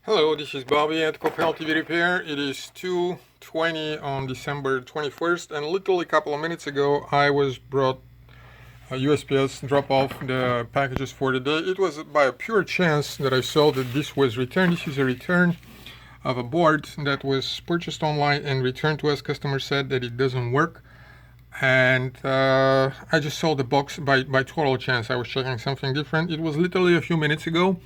Hello, this is Bobby at Copel TV Repair. It is 2:20 on December 21st, and literally a couple of minutes ago I was brought a USPS drop off the packages for the day. It was by a pure chance that I saw that this was returned. This is a return of a board that was purchased online and returned to us. Customer said that it doesn't work, and I just saw the box by total chance. I was checking something different. It was literally a few minutes ago,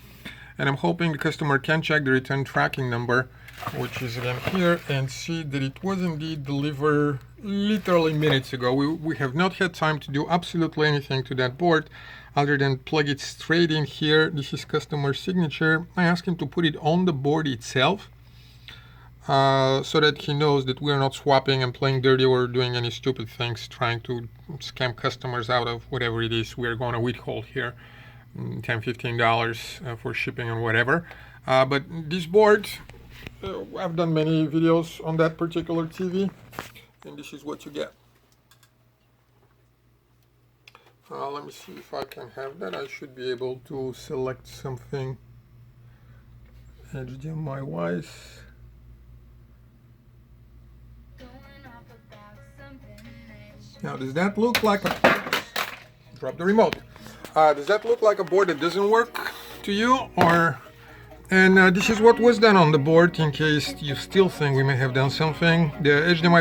and I'm hoping the customer can check the return tracking number, which is again here, and see that it was indeed delivered literally minutes ago. We have not had time to do absolutely anything to that board other than plug it straight in here. This is customer signature. I asked him to put it on the board itself so that he knows that we're not swapping and playing dirty or doing any stupid things trying to scam customers out of whatever it is we're going to withhold here. $10–15 for shipping and whatever, but this board, I've done many videos on that particular TV, and this is what you get. Let me see if I can have that. I should be able to select something HDMI wise. Now, does that look like a... Drop the remote. Does that look like a board that doesn't work to you? And this is what was done on the board, in case you still think we may have done something. The HDMI